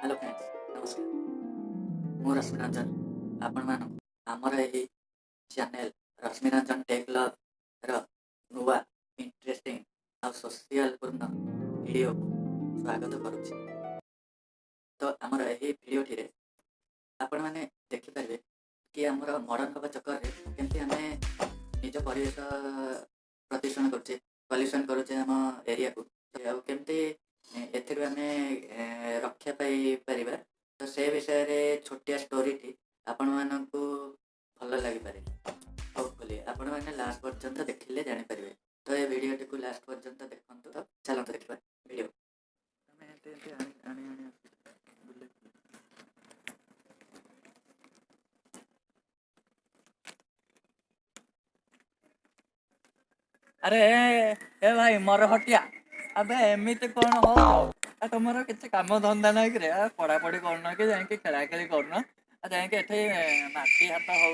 Hello friends, नमस्कार। ମୁଁ ରଶ୍ମି ରଞ୍ଜନ ଆପଣମାନଙ୍କୁ ଆମର ଏହି ଚ୍ୟାନେଲ ରଶ୍ମି ରଞ୍ଜନ ଟେକ୍ ଲଭ୍ର ନୂଆ ଇଣ୍ଟରେଷ୍ଟିଂ ଆଉ ସୋସିଆଲ ପୂର୍ଣ୍ଣ ଭିଡ଼ିଓକୁ ସ୍ୱାଗତ କରୁଛି। ତ ଆମର ଏହି ଭିଡ଼ିଓଟିରେ ଆପଣମାନେ ଦେଖିପାରିବେ କି ଆମର ମଡ଼ର୍ଣ୍ଣ ହେବା ଚକ୍କରରେ କେମିତି ଆମେ ନିଜ ପରିବେଶ ପ୍ରଦୂଷଣ କରୁଛେ, ପଲ୍ୟୁସନ୍ କରୁଛେ ଆମ ଏରିଆକୁ, ଆଉ କେମିତି ଏଥିରୁ ଆମେ ରକ୍ଷା ପାଇପାରିବା। ତ ସେ ବିଷୟରେ ଛୋଟିଆ ଷ୍ଟୋରିଟି ଆପଣମାନଙ୍କୁ ଭଲ ଲାଗିପାରେ। ହୋପଫୁଲି ଆପଣମାନେ ଲାଷ୍ଟ ପର୍ଯ୍ୟନ୍ତ ଦେଖିଲେ ଜାଣିପାରିବେ। ତ ଏ ଭିଡ଼ିଓଟିକୁ ଲାଷ୍ଟ ପର୍ଯ୍ୟନ୍ତ ଦେଖନ୍ତୁ। ତ ଚାଲନ୍ତୁ ଦେଖିବା ଭିଡ଼ିଓ। अरे ए भाई मोर हटिया अबे एमती कौन हो तुम किसी कम धंदा ना कि पढ़ापढ़ी करना कि जाकि खेला खेली करना जाकि माटी हाथ हो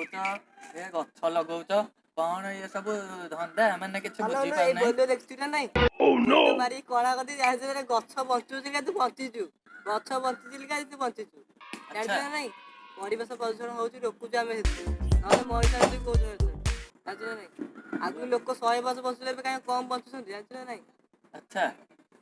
गछ लगौच कौन ये सब धंदा मैंने किसी बुझी मारी कला कदी गछ बंचुची तू बंचीचु गछ बंची तू बंचीचु जान ना परिवेश प्रदूषण हो रोकुଛୁ ଆମେ ନହେଲେ ମଣିଷ ଏମିତି କହୁଛନ୍ତି ଜାଣିଛୁ ନା ନାଇଁ ଆଗରୁ ଲୋକ 100 ବର୍ଷ ବଞ୍ଚୁଥିଲେ ଏବେ କାଇଁ କମ ବଞ୍ଚୁଛନ୍ତି ଜାଣିଛୁ ନା ନାଇଁ। अच्छा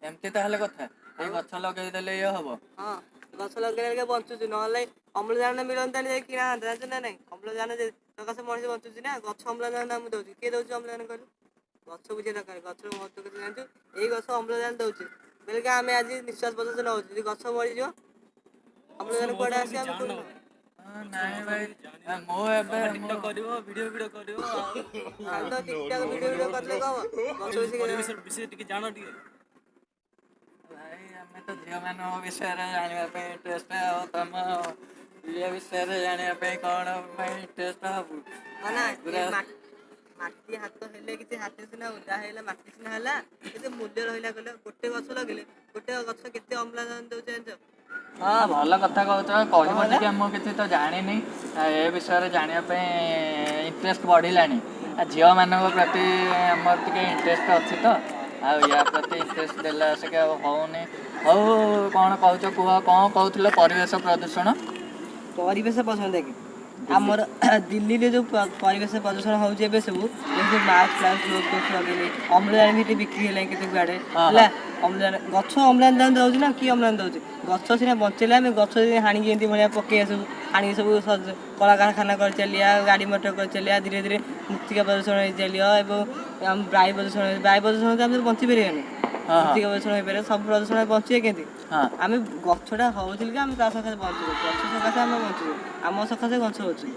एमती ताहले कथा ए गछ लगेई देले ये हबो हां गछ लगेले बंचुଛୁ ନହେଲେ ଅମ୍ଳଜାନ ମିଳନ୍ତାନି ଯାଇ କିଣା ହନ୍ତା ଜାଣିଛୁ ନା ନାଇଁ। ଅମ୍ଳଜାନ ସକାଶେ ମଣିଷ ବଞ୍ଚୁଛି ନା ଗଛ ଅମ୍ଳଜାନ ଆମକୁ ଦଉଛି କିଏ ଦଉଛି ଅମ୍ଳଜାନ କହିଲୁ ଗଛ ବୁଝିବା ଦରକାର ଗଛର ମହତ୍ତ୍ୱ କେତେ ଜାଣିଛୁ ଏଇ ଗଛ ଅମ୍ଳଜାନ ଦଉଛି ବେଳକେ ଆମେ ଆଜି ନିଶ୍ୱାସ ପ୍ରଶ୍ୱାସ ନଉଛୁ ଯଦି ଗଛ ମରିଯିବ ଅମ୍ଳଜାନ କୁଆଡେ ଆସିବ ଆମେ କୋଉଠୁ ନାଇଁ ଭାଇ ମୁଁ ଏବେ ଟିକଟକ୍ କରିବ ଭିଡିଓ କରିବ ଖାଲି ତ ଟିକଟକ୍ ଭିଡିଓ କରିଲେ କଣ ଗଛ ବିଷୟ ଟିକେ ଜାଣ ଟିକେ ଭାଇ ଆମେ ତ ଝିଅ ମାନଙ୍କ ବିଷୟରେ ଜାଣିବା ପାଇଁ ଇଣ୍ଟରେଷ୍ଟ ଆଉ ତମ ଇଏ ବିଷୟରେ ଜାଣିବା ପାଇଁ କଣ ପାଇଁ ଇଣ୍ଟରେଷ୍ଟ ହବୁ ମାଟି ହାତ ହେଲେ କିଛି ହାତ ସିନା ଓଦା ହେଇଲା ମାଟି ସିନା ହେଲା କେତେ ମୂଲ୍ୟ ରହିଲା କହିଲ ଗୋଟେ ଗଛ ଲଗେଇଲେ ଗୋଟେ ଗଛ କେତେ ଅମ୍ଳଜାନ ଦଉଛି ଜାଣିଛ। ହଁ ଭଲ କଥା କହୁଛ କହିବ ଟିକେ ମୁଁ କିଛି ତ ଜାଣିନି ଏ ବିଷୟରେ ଜାଣିବା ପାଇଁ ଇଣ୍ଟରେଷ୍ଟ ବଢ଼ିଲାଣି ଝିଅମାନଙ୍କ ପ୍ରତି ଆମର ଟିକେ ଇଣ୍ଟରେଷ୍ଟ ଅଛି ତ ଆଉ ୟା ପ୍ରତି ଇଣ୍ଟରେଷ୍ଟ ଦେଲା ଆସିକି ଆଉ ହେଉନି। ହଉ କ'ଣ କହୁଛ କୁହ କ'ଣ କହୁଥିଲ ପରିବେଶ ପ୍ରଦୂଷଣ ଦେଖେ ଆମର ଦିଲ୍ଲୀରେ ଯେଉଁ ପରିବେଶ ପ୍ରଦୂଷଣ ହେଉଛି ଏବେ ସବୁ ମାସ୍କ ଲଗେଇଲେ ଅମ୍ଳଜାନ ବି ବିକ୍ରି ହେଲାଣି କେତେ କୁଆଡ଼େ ହେଲା ଅମ୍ଳଜାନ ଗଛ ଅମ୍ଳଜାନ ଦେଉଛି ନା କି ଅମ୍ଳଜାନ ଦେଉଛି ଗଛ ସିନା ବଞ୍ଚେଇଲେ ଆମେ ଗଛ ହାଣିକି ଏମିତି ଭଳିଆ ପକେଇବା ସବୁ ହାଣିକି ସବୁ କଳକାରଖାନା କରି ଚାଲିବା ଗାଡ଼ି ମଟର କରି ଚାଲିବା ଧୀରେ ଧୀରେ ମୃତ୍ତିକା ପ୍ରଦୂଷଣ ହେଇ ଚାଲିବ ଏବଂ ବାୟୁ ପ୍ରଦୂଷଣ ତ ଆମେ ବଞ୍ଚିପାରିବାନି ମୃତ୍ତିକା ପ୍ରଦୂଷଣ ହେଇପାରିବ ସବୁ ପ୍ରଦୂଷଣ ବଞ୍ଚିବେ କେମିତି ଆମେ ଗଛଟା ହଉଥିଲି କି ଆମେ ତା ସକାଶେ ବଞ୍ଚୁଛୁ ଗଛ ସକାଶେ ଆମେ ବଞ୍ଚୁଛୁ ଆମ ସକାଶେ ଗଛ ଅଛି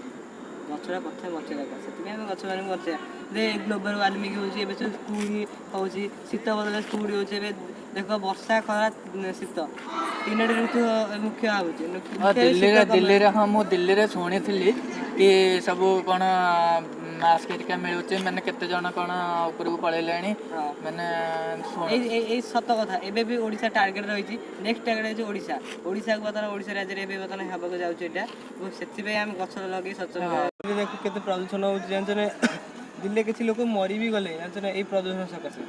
ଗଛଟା ପ୍ରଥମେ ବଞ୍ଚେଇବା ଦରକାର ସେଥିପାଇଁ ଆମେ ଗଛମାନଙ୍କୁ ବଞ୍ଚେଇବା ଯେ ଗ୍ଲୋବାଲ ୱାର୍ମିଂ ହେଉଛି ଏବେ ସବୁ କୁହୁଡ଼ି ହେଉଛି ଶୀତ ବଦଳରେ କୁହୁଡ଼ି ହେଉଛି ଏବେ ଦେଖ ବର୍ଷା ଖରା ଶୀତ ତିନୋଟି ଋତୁ ମୁଖ୍ୟ ହେଉଛି ଦିଲ୍ଲୀରେ ହଁ ମୁଁ ଦିଲ୍ଲୀରେ ଶୁଣିଥିଲି କି ସବୁ କ'ଣ ମାସ୍କ ହେରିକା ମିଳୁଛି ମାନେ କେତେ ଜଣ କ'ଣ ଉପରକୁ ପଳେଇଲେଣି ମାନେ ଏଇ ସତ କଥା ଏବେ ବି ଓଡ଼ିଶା ଟାର୍ଗେଟ ରହିଛି ନେକ୍ସଟ ଟାର୍ଗେଟ ହେଉଛି ଓଡ଼ିଶାକୁ ବର୍ତ୍ତମାନ ଓଡ଼ିଶା ରାଜ୍ୟରେ ଏବେ ବର୍ତ୍ତମାନ ହେବାକୁ ଯାଉଛି ଏଇଟା ସେଥିପାଇଁ ଆମେ ଗଛ ଲଗେଇ ସଚେତନ ଦେଖ କେତେ ପ୍ରଦୂଷଣ ହେଉଛି ଜାଣିଛ ନା ଦିଲ୍ଲୀରେ କିଛି ଲୋକ ମରି ବି ଗଲେ ଜାଣିଛ ନା ଏଇ ପ୍ରଦୂଷଣ ସକାଶେ।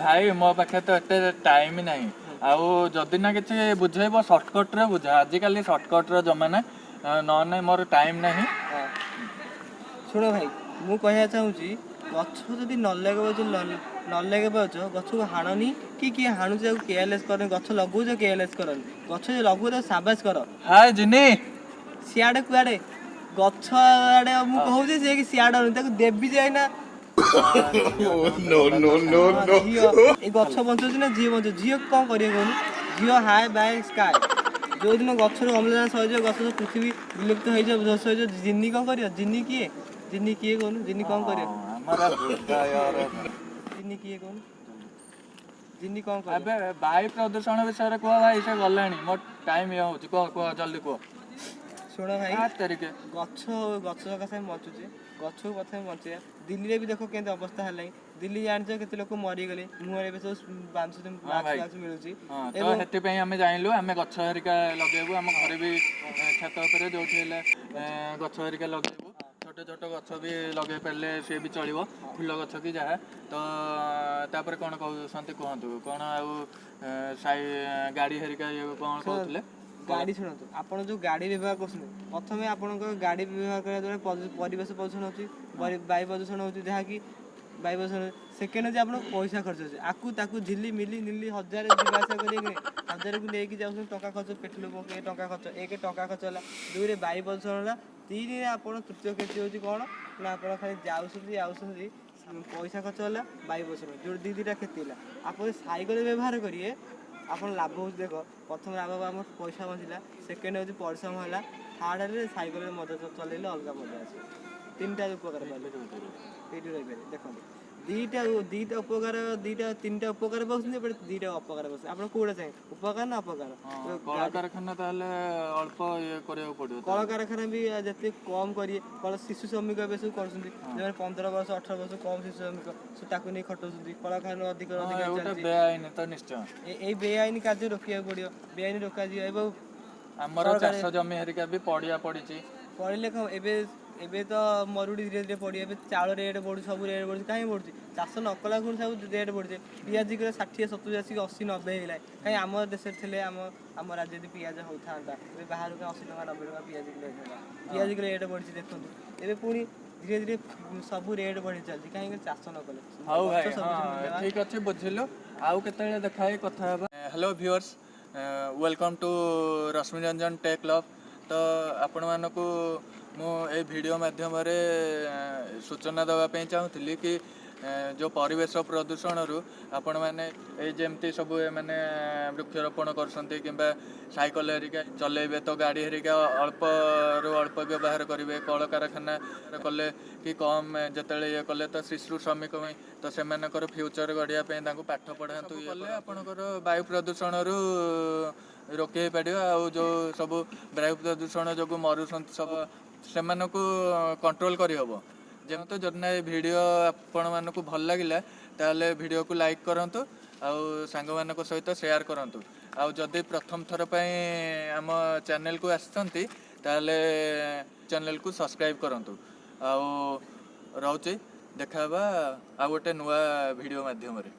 ଭାଇ ମୋ ପାଖରେ ତ ଏତେ ଟାଇମ୍ ନାହିଁ ଆଉ ଯଦି ନା କିଛି ବୁଝେଇବ ସର୍ଟକଟ୍ରେ ବୁଝା ଆଜିକାଲି ସର୍ଟକଟ୍ର ଜମାନା ନହେଲେ ମୋର ଟାଇମ୍ ନାହିଁ। ଶୁଣ ଭାଇ ମୁଁ କହିବାକୁ ଚାହୁଁଛି ଗଛ ଯଦି ନ ଲଗେଇବ ଗଛକୁ ହାଣନି କି କିଏ ହାଣୁଛି ତାକୁ କେୟାରଲେସ୍ କରନି ଗଛ ଲଗାଉଛ କେୟାରଲେସ୍ କରନି ଗଛ ଲଗାଉଛ ସାବାସ କର ହାଏ ଜିନି ସିଆଡ଼େ କୁଆଡ଼େ ଗଛ ଆଡ଼େ ମୁଁ କହୁଛି ସେ କି ସିଆଡ଼େ ତାକୁ ଦେବି ଯାଇନା ଏଇ ଗଛ ବଞ୍ଚଉଛି ନା ଝିଅ ବଞ୍ଚୁଛି ଝିଅ କ'ଣ କରିବେ କହୁନୁ ଝିଅ ହାଏ ବାଏ ସ୍କାଏ ଯେଉଁଦିନ ଗଛରୁ ଅମ୍ଳଜାନ ସହିଯିବ ଗଛ ପୃଥିବୀ ବିଲୁପ୍ତ ହେଇଯିବ ଧ୍ୱଂସ ହେଇଯିବ ଜିନି କ'ଣ କରିବ ଜିନି କିଏ କହୁନୁ ଜିନି କ'ଣ କରିବ ଜିନି କିଏ କହୁନୁ ଜିନି କ'ଣ କରିବ ଏବେ ବାୟୁ ପ୍ରଦୂଷଣ ବିଷୟରେ କୁହ ଭାଇ ସେ ଗଲାଣି ମୋ ଟାଇମ୍ ଇଏ ହେଉଛି କୁହ ଜଲ୍ଦି କୁହ। ଶୁଣ ଭାଇ ଗଛ ସକାଶେ ଆମେ ବଞ୍ଚୁଛେ ଗଛକୁ ପ୍ରଥମେ ବଞ୍ଚେଇବା ଦିଲ୍ଲୀରେ ବି ଦେଖ କେମିତି ଅବସ୍ଥା ହେଲାଣି ଦିଲ୍ଲୀ ଜାଣିଛ କେତେ ଲୋକ ମରିଗଲେ ମୁହଁରେ ଏବେ ସବୁ ମାସ୍କ ମିଳୁଛି ତ ସେଥିପାଇଁ ଆମେ ଜାଣିଲୁ ଆମେ ଗଛ ହେରିକା ଲଗେଇବୁ ଆମ ଘରେ ବି ଛାତ ଉପରେ ଯୋଉଠି ହେଲେ ଗଛ ହେରିକା ଲଗେଇବୁ ଛୋଟ ଗଛ ବି ଲଗେଇ ପାରିଲେ ସିଏ ବି ଚଳିବ ଫୁଲ ଗଛ କି ଯାହା ତ ତାପରେ କ'ଣ କହୁଛନ୍ତି କୁହନ୍ତୁ କ'ଣ ଆଉ ଗାଡ଼ି ହେରିକା ଇଏ କ'ଣ କହୁଥିଲେ ଗାଡ଼ି ଶୁଣନ୍ତୁ, ଆପଣ ଯେଉଁ ଗାଡ଼ି ବ୍ୟବହାର କରୁଛନ୍ତି, ପ୍ରଥମେ ଆପଣଙ୍କ ଗାଡ଼ି ବ୍ୟବହାର କରିବା ଦ୍ୱାରା ପରିବେଶ ପ୍ରଦୂଷଣ ହେଉଛି, ବାୟୁ ପ୍ରଦୂଷଣ ହେଉଛି, ଯାହାକି ବାୟୁ ପ୍ରଦୂଷଣ। ସେକେଣ୍ଡ ହେଉଛି ଆପଣଙ୍କ ପଇସା ଖର୍ଚ୍ଚ ହେଉଛି, ତାକୁ ଝିଲି ମିଲି ନିଲି ହଜାରେ ଯିବା ଆସିବା କରିକି ହଜାରକୁ ନେଇକି ଯାଉଛନ୍ତି, ଟଙ୍କା ଖର୍ଚ୍ଚ, ପେଟ୍ରୋଲ ପକେଇ ଟଙ୍କା ଖର୍ଚ୍ଚ, ଟଙ୍କା ଖର୍ଚ୍ଚ ହେଲା, ଦୁଇରେ ବାୟୁ ପ୍ରଦୂଷଣ ହେଲା, ତିନିରେ ଆପଣ ତୃତୀୟ କ୍ଷତି ହେଉଛି କ'ଣ ନା ଆପଣ ଖାଲି ଯାଉଛନ୍ତି ପଇସା ଖର୍ଚ୍ଚ ହେଲା, ବାୟୁ ପ୍ରଦୂଷଣ, ଯେଉଁ ଦୁଇଟା କ୍ଷତି ହେଲା। ଆପଣ ସାଇକେଲ ବ୍ୟବହାର କରିବେ, ଆପଣ ଲାଭ ହେଉଛି ଦେଖ, ପ୍ରଥମ ଲାଭ ଆମର ପଇସା ବଞ୍ଚିଲା, ସେକେଣ୍ଡ ହେଉଛି ପରିଶ୍ରମ ହେଲା, ଥାର୍ଡ ହେଲେ ସାଇକେଲରେ ମଜା ଚଲେଇଲେ ଅଲଗା ମଜା ଅଛି। ତିନିଟା ଉପକାର ପାଇଲେ ସେଇଠି ରହିପାରିବେ। ଦେଖନ୍ତୁ ତିନିଟା ଉପକାର ପାଉଛନ୍ତି, ଏପଟେ ଦୁଇଟା ଅପକାର ପାଉଛନ୍ତି। ଆପଣ କୋଉଟା ଚାହିଁବେ, ଉପକାର ନା ଅପକାର? କଳକାରଖାନା ତାହେଲେ ଅଳ୍ପ ଇଏ କରିବାକୁ ପଡ଼ିବ। କଳକାରଖାନା ବି ଯେତେ କମ୍ କରିବେ, ଶିଶୁ ଶ୍ରମିକ ଏବେ ସବୁ କରୁଛନ୍ତି, ଯେଉଁମାନେ 15 ବର୍ଷ 18 ବର୍ଷ କମ୍ ଶିଶୁ ଶ୍ରମିକ, ସେ ତାକୁ ନେଇ ଖଟଉଛନ୍ତି। କଳକାରଖାନା ଅଧିକ ବେଆଇନ ତ ନିଶ୍ଚୟ। ଏଇ ବେଆଇନ କାର୍ଯ୍ୟ ରୋକିବାକୁ ପଡ଼ିବ, ବେଆଇନ ରୋକାଯିବ। ଏବଂ ଆମର ଚାଷ ଜମି ହେରିକା ବି ପଡ଼ିଛି। ପଡ଼ିଲେ କ'ଣ, ଏବେ ତ ମରୁଡ଼ି ଧୀରେ ଧୀରେ ପଡ଼ିବ, ଏବେ ଚାଉଳ ରେଟ୍ ବଢ଼ୁଛି, ସବୁ ରେଟ୍ ବଢ଼ୁଛି। କାହିଁକି ବଢ଼ୁଛି? ଚାଷ ନ କଲା କୁ ସବୁ ରେଟ୍ ବଢ଼ୁଛି। ପିଆଜ କିଲୋ 60 70 ଆସିକି 80 90 ହେଇଗଲାଣି। କାହିଁକି ଆମ ଦେଶରେ ଥିଲେ, ଆମ ରାଜ୍ୟରେ ଯଦି ପିଆଜ ହେଉଥାନ୍ତା, ଏବେ ବାହାରକୁ 80 ଟଙ୍କା 90 ଟଙ୍କା ପିଆଜ କିଲୋ ହେଇଥାନ୍ତା। ପିଆଜ କିଲୋ ରେଟ୍ ବଢ଼ିଛି ଦେଖନ୍ତୁ। ଏବେ ପୁଣି ଧୀରେ ଧୀରେ ସବୁ ରେଟ୍ ବଢ଼ି ଚାଲିଛି, କାହିଁକି ଚାଷ ନ କଲେ। ହଉ ଭାଇ, ଠିକ୍ ଅଛି, ବୁଝିଲୁ। ଆଉ କେତେବେଳେ ଦେଖା ହେଇ କଥା ହେବା। Hello viewers, welcome to Rashmi Ranjan tech club. ତ ଆପଣମାନଙ୍କୁ ମୁଁ ଏଇ ଭିଡ଼ିଓ ମାଧ୍ୟମରେ ସୂଚନା ଦେବା ପାଇଁ ଚାହୁଁଥିଲି କି ଯେଉଁ ପରିବେଶ ପ୍ରଦୂଷଣରୁ ଆପଣମାନେ ଏଇ ଯେମିତି ସବୁ ଏମାନେ ବୃକ୍ଷରୋପଣ କରୁଛନ୍ତି କିମ୍ବା ସାଇକେଲ ହେରିକା ଚଲେଇବେ, ତ ଗାଡ଼ି ହେରିକା ଅଳ୍ପରୁ ଅଳ୍ପ ବ୍ୟବହାର କରିବେ। କଳକାରଖାନା କଲେ କି କମ୍ ଯେତେବେଳେ ଇଏ କଲେ, ତ ଶିଶୁ ଶ୍ରମିକ ପାଇଁ, ତ ସେମାନଙ୍କର ଫ୍ୟୁଚର୍ ଗଢ଼ିବା ପାଇଁ ତାଙ୍କୁ ପାଠ ପଢ଼ାନ୍ତୁ। ଇଏ କଲେ ଆପଣଙ୍କର ବାୟୁ ପ୍ରଦୂଷଣରୁ ରୋକି ହେଇପାରିବ। ଆଉ ଯେଉଁ ସବୁ ବାୟୁ ପ୍ରଦୂଷଣ ଯୋଗୁଁ ମରୁଛନ୍ତି ସବୁ, ସେମାନଙ୍କୁ କଣ୍ଟ୍ରୋଲ୍ କରିହେବ। ଯେମିତି ଯଦି ନା ଏ ଭିଡ଼ିଓ ଆପଣମାନଙ୍କୁ ଭଲ ଲାଗିଲା, ତାହେଲେ ଭିଡ଼ିଓକୁ ଲାଇକ୍ କରନ୍ତୁ, ଆଉ ସାଙ୍ଗମାନଙ୍କ ସହିତ ସେୟାର କରନ୍ତୁ। ଆଉ ଯଦି ପ୍ରଥମ ଥର ପାଇଁ ଆମ ଚ୍ୟାନେଲକୁ ଆସିଛନ୍ତି, ତାହେଲେ ଚ୍ୟାନେଲକୁ ସବସ୍କ୍ରାଇବ୍ କରନ୍ତୁ। ଆଉ ରହୁଛି, ଦେଖା ହେବା ଆଉ ଗୋଟେ ନୂଆ ଭିଡ଼ିଓ ମାଧ୍ୟମରେ।